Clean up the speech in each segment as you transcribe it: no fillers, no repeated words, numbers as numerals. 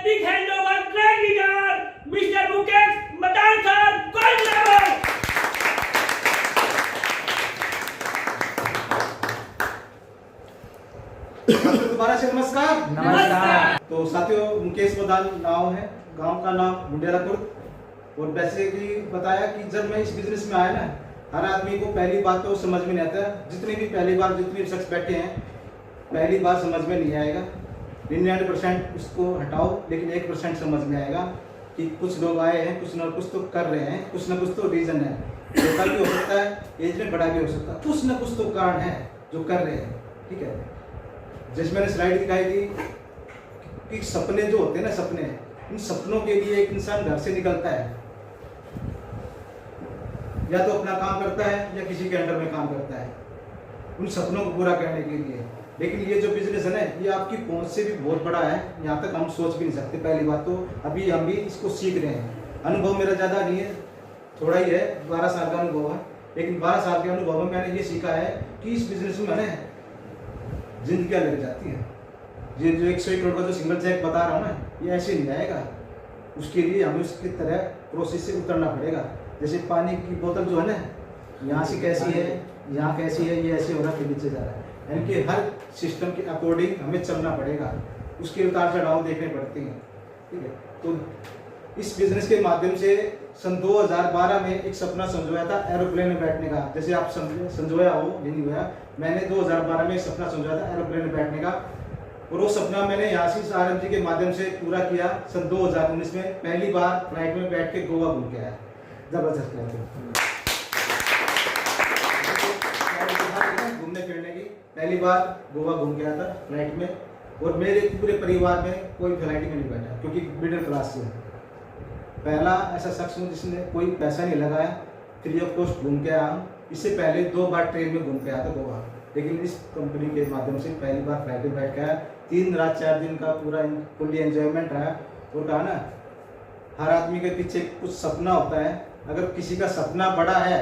big hand over great leader, Mr. Mukesh Madan sir, gold medal. दोबारा से नमस्कार। नमस्कार। तो साथियों, मुकेश मदान नाम है, गांव का नाम मुंडेरा खुर्द। और वैसे कि बताया कि जब मैं इस बिजनेस में आया ना, हर आदमी को पहली बात तो समझ में नहीं आता। जितने भी पहली बार जितने भी शख्स बैठे हैं, पहली बार समझ में नहीं आएगा। 99% उसको हटाओ, लेकिन 1% समझ में आएगा कि कुछ लोग आए हैं, कुछ ना कुछ तो कर रहे हैं, कुछ ना कुछ तो रीजन है। छोटा भी हो सकता है, एज में बड़ा भी हो सकता है, कुछ ना कुछ तो कारण है जो कर रहे हैं। ठीक है, जैसे मैंने स्लाइड दिखाई थी कि सपने जो होते हैं ना, सपने, इन सपनों के लिए एक इंसान घर से निकलता है, या तो अपना काम करता है या किसी के अंडर में काम करता है उन सपनों को पूरा करने के लिए। लेकिन ये जो बिजनेस है ना, ये आपकी पहुंच से भी बहुत बड़ा है, यहाँ तक हम सोच भी नहीं सकते। पहली बात तो अभी हम भी इसको सीख रहे हैं। अनुभव मेरा ज़्यादा नहीं है, थोड़ा ही है, 12 साल का अनुभव है। लेकिन 12 साल के अनुभव में मैंने ये सीखा है कि इस बिजनेस में मैंने जिंदगियाँ लग जाती हैं। ये जो 101 करोड़ का जो सिंगल चेक बता रहा हूँ ना, ये ऐसे नहीं आएगा। उसके लिए हमें उसकी तरह प्रोसेस से उतरना पड़ेगा। जैसे पानी की बोतल जो है ना, यहाँ से कैसी है, यहाँ कैसी है, ये ऐसे हो रहा है, फिर नीचे जा रहा है। यानी कि हर सिस्टम के अकॉर्डिंग हमें चलना पड़ेगा, उसके उतार चढ़ाव देखने पड़ते हैं। ठीक है, तो इस बिजनेस के माध्यम से सन 2012 में एक सपना संजोया था एरोप्लेन में बैठने का। जैसे आप संजोया हो, नहीं हुआ, मैंने 2012 में एक सपना संजोया था एरोप्लेन में बैठने का। और वो सपना मैंने यहाँ से RMG के माध्यम से पूरा किया। सन 2019 में पहली बार फ्लाइट में बैठ के गोवा घूम के आया। जबरदस्त घूमने फिरने की पहली बार गोवा घूम के आया था फ्लाइट में। और मेरे पूरे परिवार में कोई फ्लाइट में नहीं बैठा, क्योंकि मिडिल क्लास से पहला ऐसा शख्स हूँ जिसने कोई पैसा नहीं लगाया, फ्री ऑफ कॉस्ट घूम के आया। इससे पहले 2 बार ट्रेन में घूम के आया था गोवा, लेकिन इस कंपनी के माध्यम से पहली बार फ्लाइट में बैठ के आया। 3 रात 4 दिन का पूरा फुल्ली एंजॉयमेंट रहा। और कहा ना, हर आदमी के पीछे कुछ सपना होता है। अगर किसी का सपना बड़ा है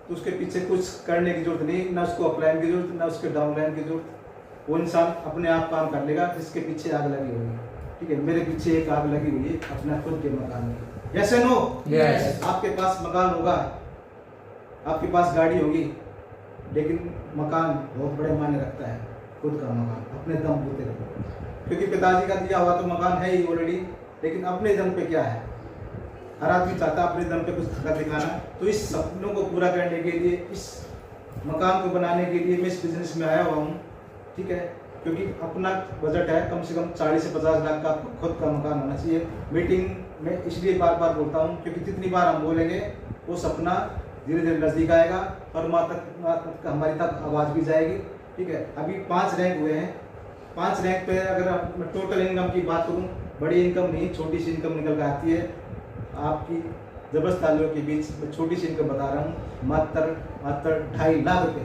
तो उसके पीछे कुछ करने की जरूरत नहीं, ना उसको अपलाइन की जरूरत, ना उसके डाउनलाइन की जरूरत। वो इंसान अपने आप काम कर लेगा जिसके पीछे आग लगी होगी। ठीक है, मेरे पीछे एक आग लगी हुई है अपना खुद के मकान में। यस या नो? यस। आपके पास मकान होगा, आपके पास गाड़ी होगी, लेकिन मकान बहुत बड़े मायने रखता है। खुद का मकान अपने दम पे रखो, क्योंकि पिताजी का दिया हुआ तो मकान है ही ऑलरेडी, लेकिन अपने दम पे क्या है? हर आदमी चाहता है अपने दम पे कुछ कर दिखाना। तो इस सपनों को पूरा करने के लिए, इस मकान को बनाने के लिए मैं इस बिजनेस में आया हुआ हूँ। ठीक है, क्योंकि अपना बजट है कम से कम 40 से 50 लाख का खुद का मकान होना चाहिए। मीटिंग में इसलिए बार बार बोलता हूँ, क्योंकि जितनी बार हम बोलेंगे वो सपना धीरे धीरे नजदीक आएगा और हमारी तक आवाज़ भी जाएगी। ठीक है, अभी 5 रैंक हुए हैं। 5 रैंक पे अगर मैं टोटल इनकम की बात करूँ, बड़ी इनकम नहीं, छोटी सी इनकम निकल कर आती है आपकी जबरदस्त तालियों के बीच। छोटी सी इनकम बता रहा हूँ, मात्र 2.5 लाख रुपये।